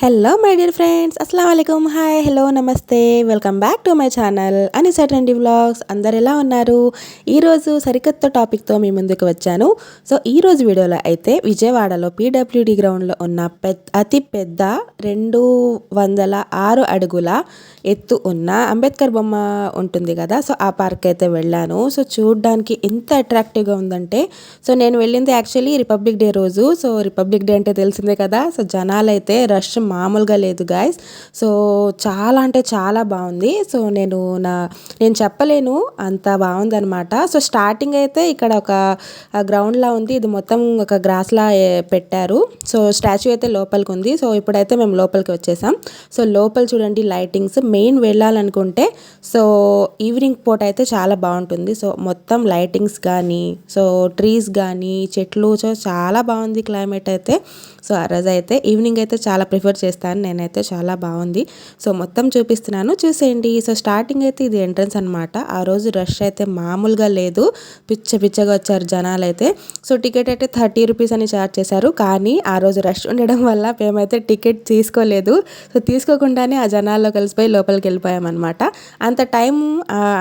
Hello my dear friends, అస్సలం వాలేకుమ్. Hi, hello, నమస్తే, welcome back to my channel Anisa trendy vlogs. అందరు ఎలా ఉన్నారు? ఈరోజు సరికొత్త టాపిక్తో మీ ముందుకు వచ్చాను. సో ఈరోజు వీడియోలో అయితే విజయవాడలో పీడబ్ల్యూడి గ్రౌండ్లో ఉన్న అతి పెద్ద 206 అడుగుల ఎత్తు ఉన్న అంబేద్కర్ బొమ్మ ఉంటుంది కదా, సో ఆ పార్క్ అయితే వెళ్ళాను. సో చూడడానికి ఎంత అట్రాక్టివ్గా ఉందంటే, సో నేను వెళ్ళింది యాక్చువల్లీ రిపబ్లిక్ డే రోజు. సో రిపబ్లిక్ డే అంటే తెలిసిందే కదా, సో జనాలు అయితే రష్ మామూలుగా లేదు గాయస్. సో చాలా అంటే చాలా బాగుంది. సో నేను చెప్పలేను, అంత బాగుంది అనమాట. సో స్టార్టింగ్ అయితే ఇక్కడ ఒక గ్రౌండ్లా ఉంది, ఇది మొత్తం ఒక గ్రాస్లా పెట్టారు. సో స్టాచ్యూ అయితే లోపలికి ఉంది. సో ఇప్పుడైతే మేము లోపలికి వచ్చేసాం. సో లోపల చూడండి లైటింగ్స్, మెయిన్ వెళ్ళాలనుకుంటే సో ఈవినింగ్ పూట అయితే చాలా బాగుంటుంది. సో మొత్తం లైటింగ్స్ కానీ, సో ట్రీస్ కానీ, చెట్లు, సో చాలా బాగుంది క్లైమేట్ అయితే. సో ఆ రోజు అయితే ఈవినింగ్ అయితే చాలా ప్రిఫర్ చేస్తాను నేనైతే, చాలా బాగుంది. సో మొత్తం చూపిస్తున్నాను, చూసేయండి. సో స్టార్టింగ్ అయితే ఇది ఎంట్రన్స్ అనమాట. ఆ రోజు రష్ అయితే మామూలుగా లేదు, పిచ్చగా వచ్చారు జనాలు అయితే. సో టికెట్ అయితే 30 రూపీస్ అని ఛార్జ్ చేశారు, కానీ ఆ రోజు రష్ ఉండడం వల్ల మేమైతే టికెట్ తీసుకోలేదు. సో తీసుకోకుండానే ఆ జనాల్లో కలిసిపోయి లోపలికి వెళ్ళిపోయామన్నమాట. అంత టైం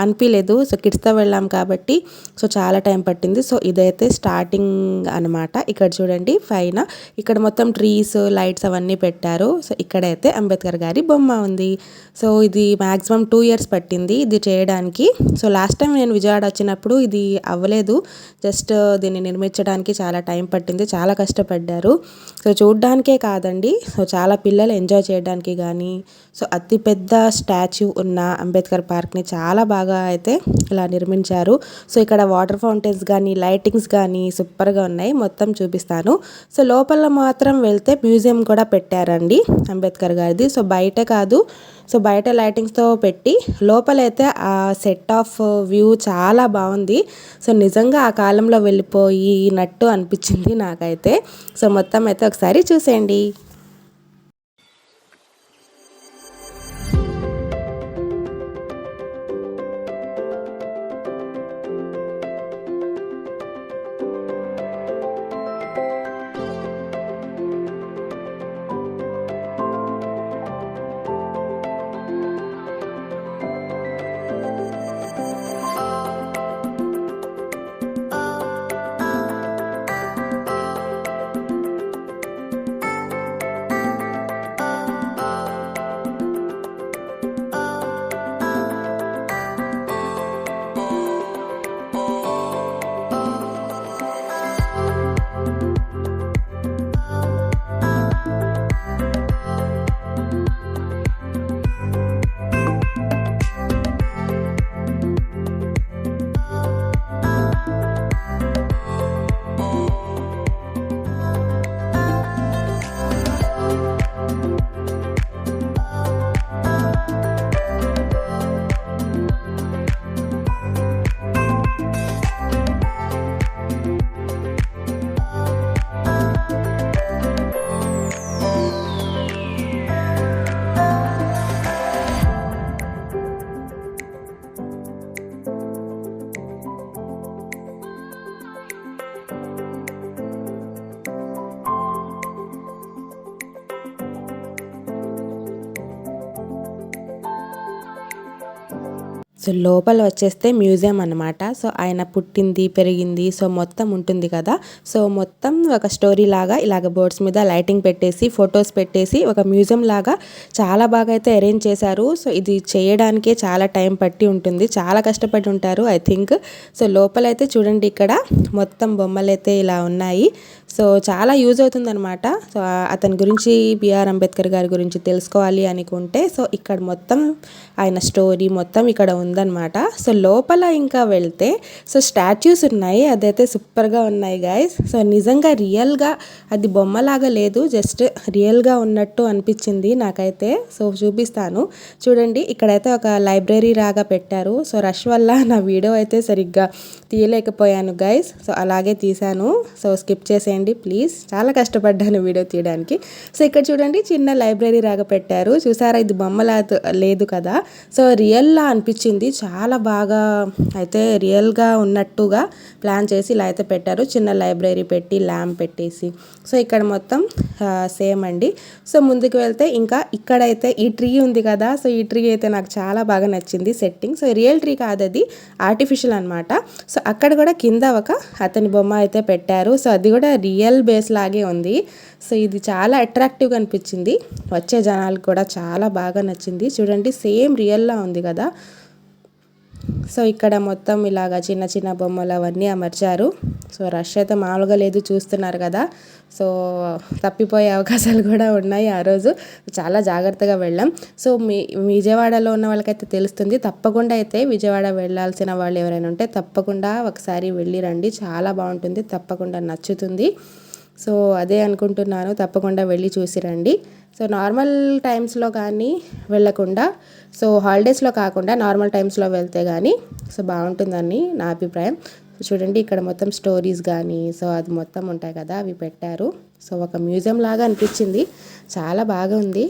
అనిపించలేదు. సో కిడ్స్తో వెళ్ళాం కాబట్టి సో చాలా టైం పట్టింది. సో ఇదైతే స్టార్టింగ్ అనమాట. ఇక్కడ చూడండి పైన, ఇక్కడ మొత్తం ట్రీస్, లైట్స్ అవన్నీ పెట్టారు. సో ఇక్కడైతే అంబేద్కర్ గారి బొమ్మ ఉంది. సో ఇది మ్యాక్సిమం 2 years పట్టింది ఇది చేయడానికి. సో లాస్ట్ టైం నేను విజయవాడ వచ్చినప్పుడు ఇది అవ్వలేదు, జస్ట్ దీన్ని నిర్మించడానికి చాలా టైం పట్టింది, చాలా కష్టపడ్డారు. సో చూడ్డానికే కాదండి, సో చాలా పిల్లలు ఎంజాయ్ చేయడానికి కానీ, సో అతిపెద్ద స్టాచ్యూ ఉన్న అంబేద్కర్ పార్క్ని చాలా బాగా అయితే ఇలా నిర్మించారు. సో ఇక్కడ వాటర్ ఫౌంటైన్స్ కానీ, లైటింగ్స్ కానీ సూపర్గా ఉన్నాయి, మొత్తం చూపిస్తాను. సో లోపల మాత్రం వెళ్తే మ్యూజియం కూడా పెట్టారండి అంబేద్కర్ గారిది. సో బయట కాదు, సో బయట లైటింగ్స్తో పెట్టి, లోపలైతే ఆ సెట్ ఆఫ్ వ్యూ చాలా బాగుంది. సో నిజంగా ఆ కాలంలో వెళ్ళిపోయినట్టు అనిపించింది నాకైతే. సో మొత్తం అయితే ఒకసారి చూసేయండి. సో లోపల వచ్చేస్తే మ్యూజియం అనమాట. సో ఆయన పుట్టింది, పెరిగింది, సో మొత్తం ఉంటుంది కదా. సో మొత్తం ఒక స్టోరీ లాగా ఇలాగ బోర్డ్స్ మీద లైటింగ్ పెట్టేసి, ఫొటోస్ పెట్టేసి ఒక మ్యూజియం లాగా చాలా బాగా అయితే అరేంజ్ చేశారు. సో ఇది చేయడానికే చాలా టైం పట్టి ఉంటుంది, చాలా కష్టపడి ఉంటారు ఐ థింక్. సో లోపలైతే చూడండి, ఇక్కడ మొత్తం బొమ్మలు అయితే ఇలా ఉన్నాయి. సో చాలా యూజ్ అవుతుంది అనమాట. సో అతని గురించి, బిఆర్ అంబేద్కర్ గారి గురించి తెలుసుకోవాలి అనుకుంటే సో ఇక్కడ మొత్తం ఆయన స్టోరీ మొత్తం ఇక్కడ ఉందన్నమాట. సో లోపల ఇంకా వెళ్తే సో స్టాచ్యూస్ ఉన్నాయి, అదైతే సూపర్గా ఉన్నాయి గాయస్. సో నిజంగా రియల్గా అది బొమ్మలాగా లేదు, జస్ట్ రియల్గా ఉన్నట్టు అనిపించింది నాకైతే. సో చూపిస్తాను చూడండి. ఇక్కడైతే ఒక లైబ్రరీ లాగా పెట్టారు. సో రష్ వల్ల నా వీడియో అయితే సరిగ్గా తీయలేకపోయాను గైస్. సో అలాగే తీశాను, సో స్కిప్ చేసేయండి. చూడండి ప్లీజ్, చాలా కష్టపడ్డాను వీడియో తీయడానికి. సో ఇక్కడ చూడండి చిన్న లైబ్రరీ లాగా పెట్టారు, చూసారా ఇది బొమ్మలా లేదు కదా, సో రియల్లా అనిపించింది. చాలా బాగా అయితే రియల్గా ఉన్నట్టుగా ప్లాన్ చేసి ఇలా అయితే పెట్టారు, చిన్న లైబ్రరీ పెట్టి ల్యాంప్ పెట్టేసి. సో ఇక్కడ మొత్తం సేమ్ అండి. సో ముందుకు వెళ్తే ఇంకా ఇక్కడైతే ఈ ట్రీ ఉంది కదా, సో ఈ ట్రీ అయితే నాకు చాలా బాగా నచ్చింది సెట్టింగ్. సో రియల్ ట్రీ కాదు, అది ఆర్టిఫిషియల్ అనమాట. సో అక్కడ కూడా కింద ఒక అతని బొమ్మ అయితే పెట్టారు, సో అది కూడా రియల్ బేస్ లాగే ఉంది. సో ఇది చాలా అట్రాక్టివ్గా అనిపించింది, వచ్చే జనాలకు కూడా చాలా బాగా నచ్చింది. చూడండి సేమ్ రియల్లా ఉంది కదా. సో ఇక్కడ మొత్తం ఇలాగా చిన్న చిన్న బొమ్మలు అవన్నీ అమర్చారు. సో రష్ అయితే మామూలుగా లేదు, చూస్తున్నారు కదా. సో తప్పిపోయే అవకాశాలు కూడా ఉన్నాయి ఆ రోజు, చాలా జాగ్రత్తగా వెళ్ళాం. సో విజయవాడలో ఉన్న వాళ్ళకైతే తెలుస్తుంది, తప్పకుండా అయితే విజయవాడ వెళ్ళాల్సిన వాళ్ళు ఎవరైనా ఉంటే తప్పకుండా ఒకసారి వెళ్ళి రండి, చాలా బాగుంటుంది, తప్పకుండా నచ్చుతుంది. సో అదే అనుకుంటున్నాను, తప్పకుండా వెళ్ళి చూసి రండి. సో నార్మల్ టైమ్స్లో కానీ వెళ్ళకుండా, సో హాలిడేస్లో కాకుండా నార్మల్ టైమ్స్లో వెళ్తే కానీ సో బాగుంటుందని నా అభిప్రాయం. చూడండి ఇక్కడ మొత్తం స్టోరీస్ కానీ సో అది మొత్తం ఉంటాయి కదా, అవి పెట్టారు. సో ఒక మ్యూజియం లాగా అనిపించింది, చాలా బాగా ఉంది.